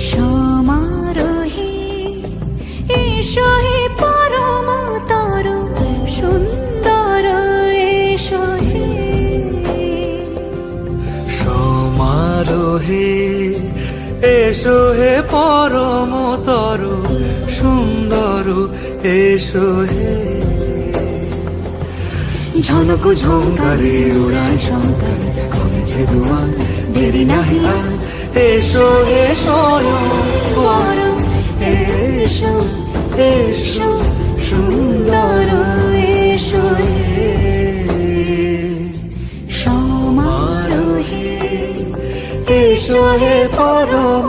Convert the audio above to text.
সমারোহে এসো হে পরমতর সুন্দর এসো হে। সমারোহে এসো হে পরমতর সুন্দর এসো হে। ঝনক ঝঙ্কারে উড়ায় শঙ্কর কমেছে দুয়ার দেরি নাহি আর। এসো হে স্বয়ং বরং এসো এসো সুন্দর এসো হে। সমারোহে এসো হে পরম